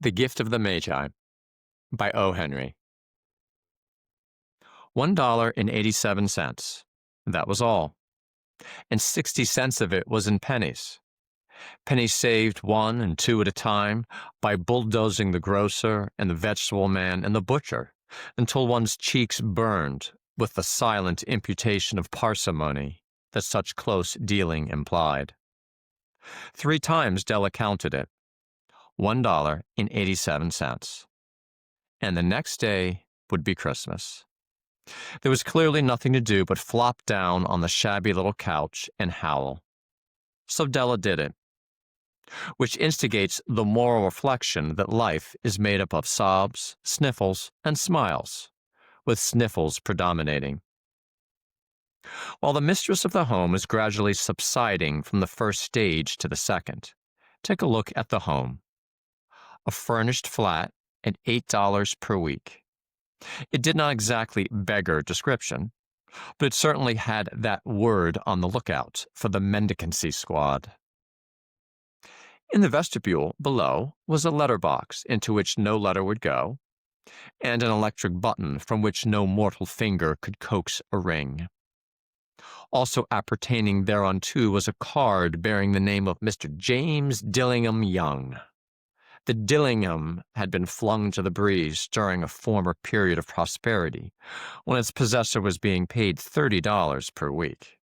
The Gift of the Magi by O. Henry. $1.87. That was all. And 60 cents of it was in pennies. Pennies saved 1 and 2 at a time by bulldozing the grocer and the vegetable man and the butcher until one's cheeks burned with the silent imputation of parsimony that such close dealing implied. 3 times Della counted it. $1.87. And the next day would be Christmas. There was clearly nothing to do but flop down on the shabby little couch and howl. So Della did it, which instigates the moral reflection that life is made up of sobs, sniffles, and smiles, with sniffles predominating. While the mistress of the home is gradually subsiding from the first stage to the second, take a look at the home. A furnished flat at $8 per week. It did not exactly beggar description, but it certainly had that word on the lookout for the mendicancy squad. In the vestibule below was a letter box into which no letter would go, and an electric button from which no mortal finger could coax a ring. Also appertaining thereunto was a card bearing the name of Mr. James Dillingham Young. The Dillingham had been flung to the breeze during a former period of prosperity, when its possessor was being paid $30 per week.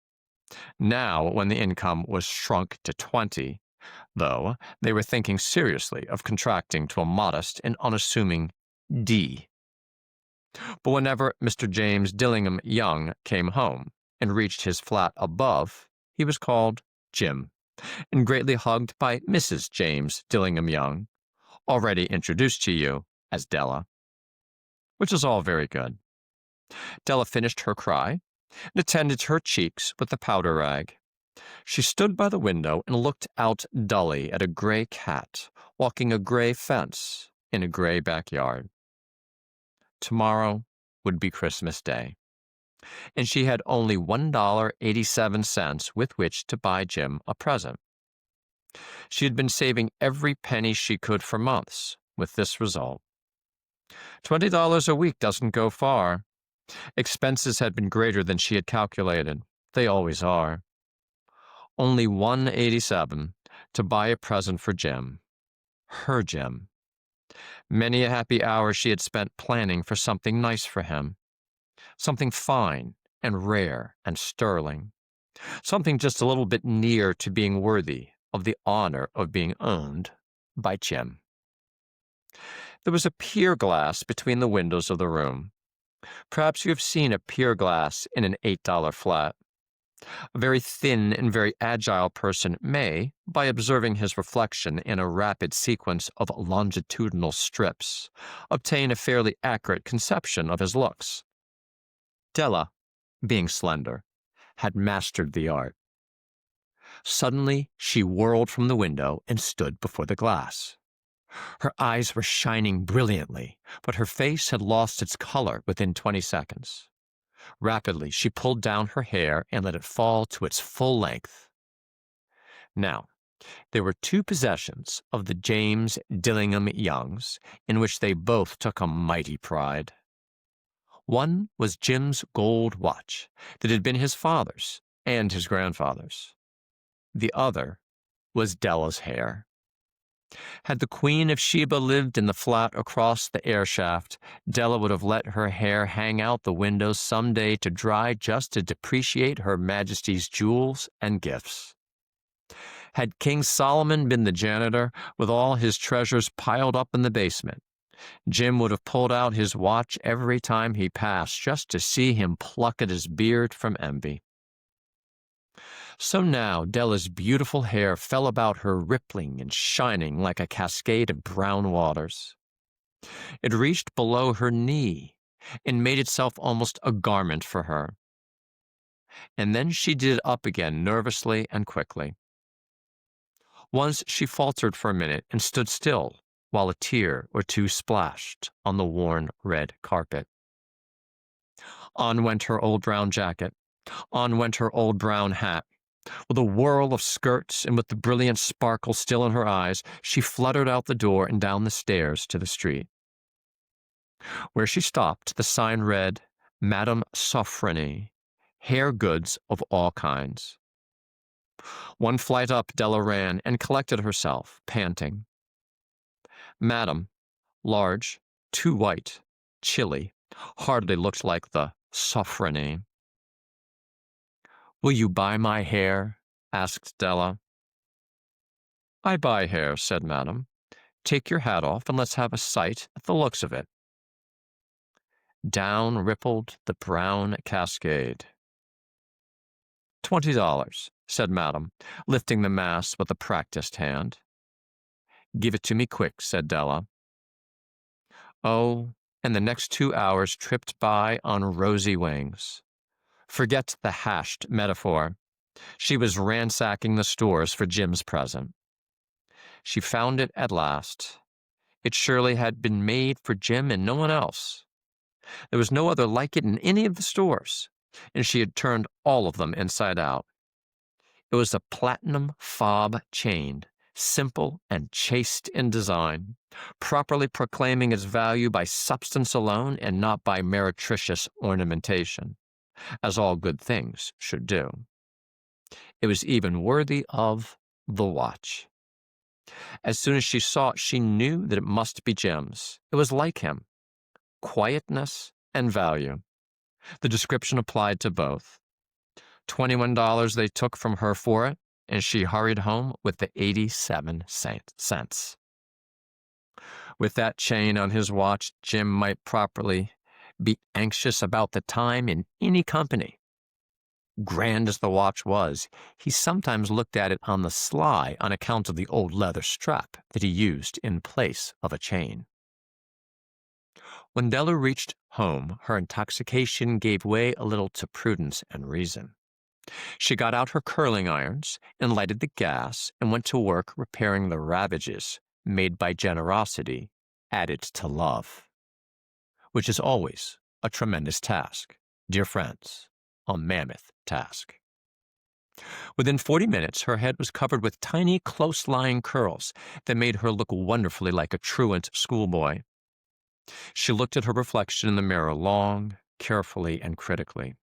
Now, when the income was shrunk to 20, though, they were thinking seriously of contracting to a modest and unassuming D. But whenever Mr. James Dillingham Young came home and reached his flat above, he was called Jim, and greatly hugged by Mrs. James Dillingham Young, already introduced to you as Della, which is all very good. Della finished her cry and attended to her cheeks with the powder rag. She stood by the window and looked out dully at a gray cat walking a gray fence in a gray backyard. Tomorrow would be Christmas Day, and she had only $1.87 with which to buy Jim a present. She had been saving every penny she could for months, with this result. $20 a week doesn't go far. Expenses had been greater than she had calculated. They always are. Only $1.87 to buy a present for Jim. Her Jim. Many a happy hour she had spent planning for something nice for him. Something fine and rare and sterling. Something just a little bit near to being worthy of the honor of being owned by Jim. There was a pier glass between the windows of the room. Perhaps you have seen a pier glass in an $8 flat. A very thin and very agile person may, by observing his reflection in a rapid sequence of longitudinal strips, obtain a fairly accurate conception of his looks. Della, being slender, had mastered the art. Suddenly, she whirled from the window and stood before the glass. Her eyes were shining brilliantly, but her face had lost its color within 20 seconds. Rapidly, she pulled down her hair and let it fall to its full length. Now, there were 2 possessions of the James Dillingham Youngs in which they both took a mighty pride. One was Jim's gold watch that had been his father's and his grandfather's. The other was Della's hair. Had the Queen of Sheba lived in the flat across the air shaft, Della would have let her hair hang out the windows some day to dry just to depreciate Her Majesty's jewels and gifts. Had King Solomon been the janitor, with all his treasures piled up in the basement, Jim would have pulled out his watch every time he passed just to see him pluck at his beard from envy. So now Della's beautiful hair fell about her rippling and shining like a cascade of brown waters. It reached below her knee and made itself almost a garment for her. And then she did it up again nervously and quickly. Once she faltered for a minute and stood still while a tear or two splashed on the worn red carpet. On went her old brown jacket. On went her old brown hat. With a whirl of skirts and with the brilliant sparkle still in her eyes, she fluttered out the door and down the stairs to the street. Where she stopped, the sign read, Madame Sophronie, hair goods of all kinds. One flight up, Della ran and collected herself, panting. Madame, large, too white, chilly, hardly looked like the Sophronie. Will you buy my hair? Asked Della. I buy hair, said Madame. Take your hat off and let's have a sight at the looks of it. Down rippled the brown cascade. $20, said Madame, lifting the mass with a practiced hand. Give it to me quick, said Della. Oh, and the next 2 hours tripped by on rosy wings. Forget the hashed metaphor. She was ransacking the stores for Jim's present. She found it at last. It surely had been made for Jim and no one else. There was no other like it in any of the stores, and she had turned all of them inside out. It was a platinum fob chain, simple and chaste in design, properly proclaiming its value by substance alone and not by meretricious ornamentation, as all good things should do. It was even worthy of the watch. As soon as she saw it, she knew that it must be Jim's. It was like him. Quietness and value. The description applied to both. $21 they took from her for it, and she hurried home with the 87 cents. With that chain on his watch, Jim might properly be anxious about the time in any company. Grand as the watch was, he sometimes looked at it on the sly on account of the old leather strap that he used in place of a chain. When Della reached home, her intoxication gave way a little to prudence and reason. She got out her curling irons and lighted the gas and went to work repairing the ravages made by generosity added to love, which is always a tremendous task, dear friends, a mammoth task. Within 40 minutes, her head was covered with tiny, close-lying curls that made her look wonderfully like a truant schoolboy. She looked at her reflection in the mirror long, carefully, and critically.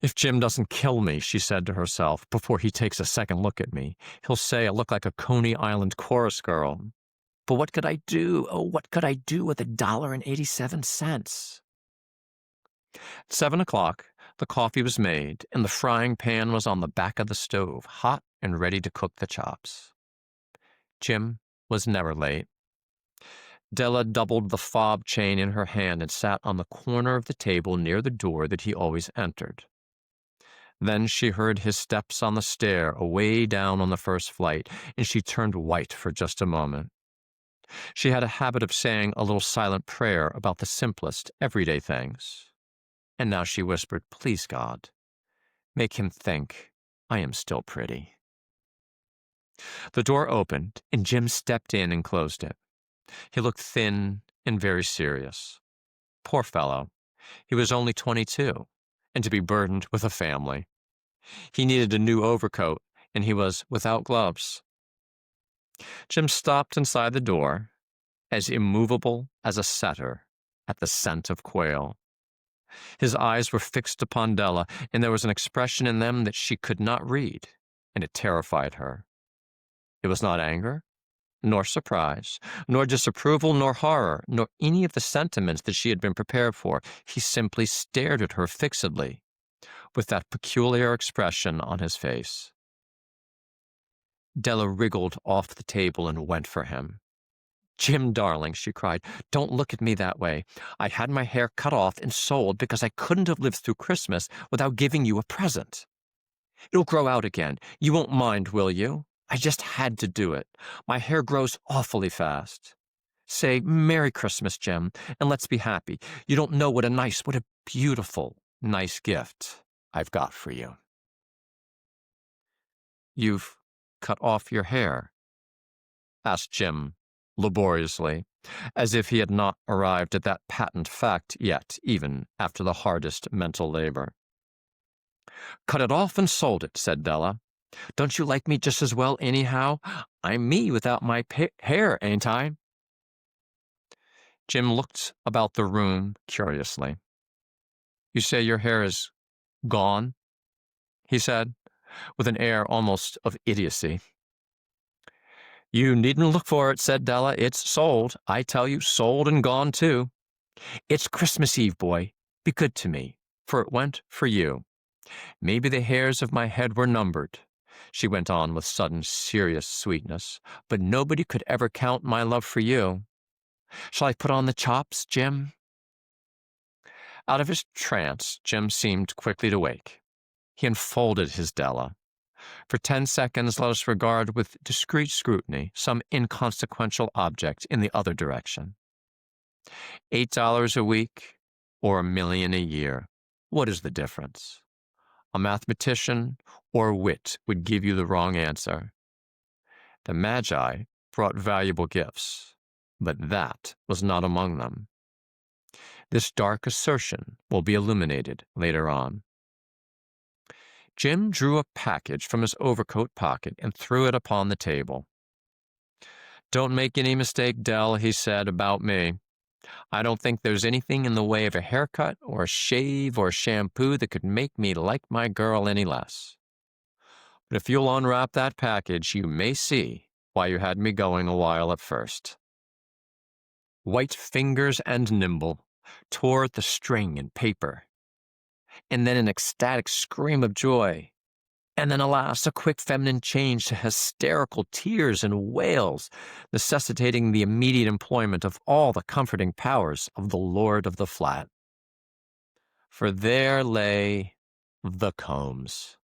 If Jim doesn't kill me, she said to herself, before he takes a second look at me, he'll say I look like a Coney Island chorus girl. But what could I do? Oh, what could I do with $1.87? At 7 o'clock, the coffee was made, and the frying pan was on the back of the stove, hot and ready to cook the chops. Jim was never late. Della doubled the fob chain in her hand and sat on the corner of the table near the door that he always entered. Then she heard his steps on the stair away down on the first flight, and she turned white for just a moment. She had a habit of saying a little silent prayer about the simplest, everyday things. And now she whispered, Please, God, make him think I am still pretty. The door opened, and Jim stepped in and closed it. He looked thin and very serious. Poor fellow. He was only 22, and to be burdened with a family. He needed a new overcoat, and he was without gloves. Jim stopped inside the door, as immovable as a setter at the scent of quail. His eyes were fixed upon Della, and there was an expression in them that she could not read, and it terrified her. It was not anger, nor surprise, nor disapproval, nor horror, nor any of the sentiments that she had been prepared for. He simply stared at her fixedly, with that peculiar expression on his face. Della wriggled off the table and went for him. Jim, darling, she cried, don't look at me that way. I had my hair cut off and sold because I couldn't have lived through Christmas without giving you a present. It'll grow out again. You won't mind, will you? I just had to do it. My hair grows awfully fast. Say, Merry Christmas, Jim, and let's be happy. You don't know what a beautiful, nice gift I've got for you. You've cut off your hair? Asked Jim laboriously, as if he had not arrived at that patent fact yet, even after the hardest mental labor. Cut it off and sold it, said Della. Don't you like me just as well anyhow? I'm me without my hair, ain't I? Jim looked about the room curiously. You say your hair is gone? He said, with an air almost of idiocy. You needn't look for it, said Della. It's sold. I tell you, sold and gone too. It's Christmas Eve, boy. Be good to me, for it went for you. Maybe the hairs of my head were numbered, she went on with sudden serious sweetness, but nobody could ever count my love for you. Shall I put on the chops, Jim? Out of his trance, Jim seemed quickly to wake. He enfolded his Della. For 10 seconds, let us regard with discreet scrutiny some inconsequential object in the other direction. $8 a week or $1,000,000 a year. What is the difference? A mathematician or wit would give you the wrong answer. The Magi brought valuable gifts, but that was not among them. This dark assertion will be illuminated later on. Jim drew a package from his overcoat pocket and threw it upon the table. Don't make any mistake, Dell, he said, about me. I don't think there's anything in the way of a haircut or a shave or shampoo that could make me like my girl any less. But if you'll unwrap that package, you may see why you had me going a while at first. White fingers and nimble tore at the string and paper, and then an ecstatic scream of joy, and then, alas, a quick feminine change to hysterical tears and wails, necessitating the immediate employment of all the comforting powers of the lord of the flat. For there lay the combs.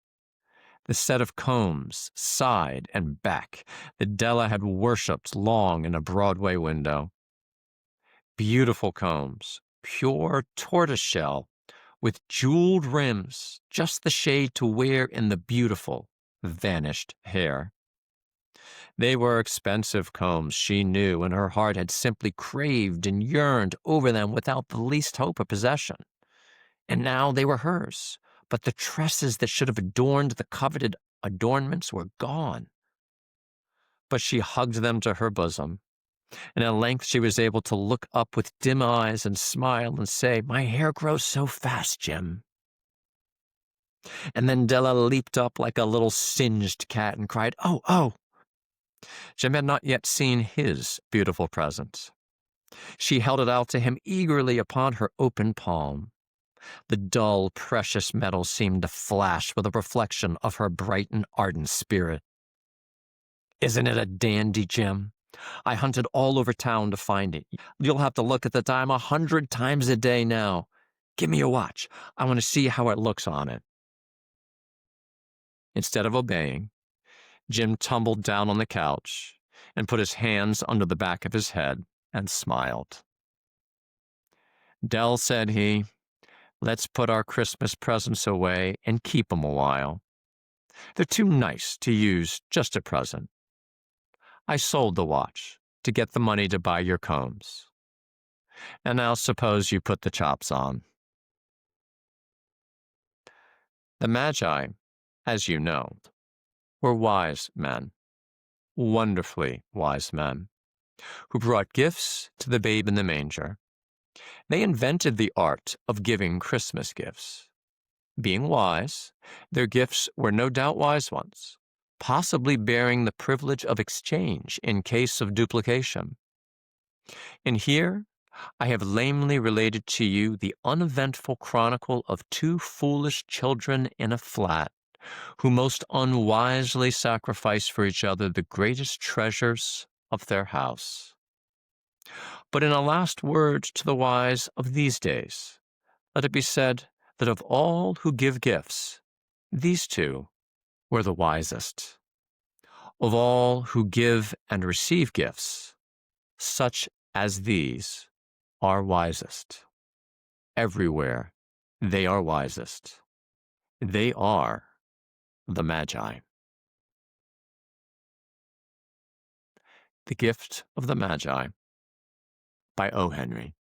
The set of combs, side and back, that Della had worshipped long in a Broadway window. Beautiful combs, pure tortoiseshell, with jeweled rims, just the shade to wear in the beautiful, vanished hair. They were expensive combs, she knew, and her heart had simply craved and yearned over them without the least hope of possession. And now they were hers, but the tresses that should have adorned the coveted adornments were gone. But she hugged them to her bosom, and at length she was able to look up with dim eyes and smile and say, "My hair grows so fast, Jim." And then Della leaped up like a little singed cat and cried, "Oh, oh!" Jim had not yet seen his beautiful present. She held it out to him eagerly upon her open palm. The dull, precious metal seemed to flash with a reflection of her bright and ardent spirit. "Isn't it a dandy, Jim? I hunted all over town to find it. You'll have to look at the time 100 times a day now. Give me your watch. I want to see how it looks on it." Instead of obeying, Jim tumbled down on the couch and put his hands under the back of his head and smiled. "Dell," said he, "let's put our Christmas presents away and keep 'em a while. They're too nice to use just at present. I sold the watch to get the money to buy your combs. And now suppose you put the chops on." The Magi, as you know, were wise men, wonderfully wise men, who brought gifts to the babe in the manger. They invented the art of giving Christmas gifts. Being wise, their gifts were no doubt wise ones, possibly bearing the privilege of exchange in case of duplication. And here I have lamely related to you the uneventful chronicle of two foolish children in a flat, who most unwisely sacrificed for each other the greatest treasures of their house. But in a last word to the wise of these days, let it be said that of all who give gifts, these two were the wisest. Of all who give and receive gifts, such as these are wisest. Everywhere they are wisest. They are the Magi. The Gift of the Magi by O. Henry.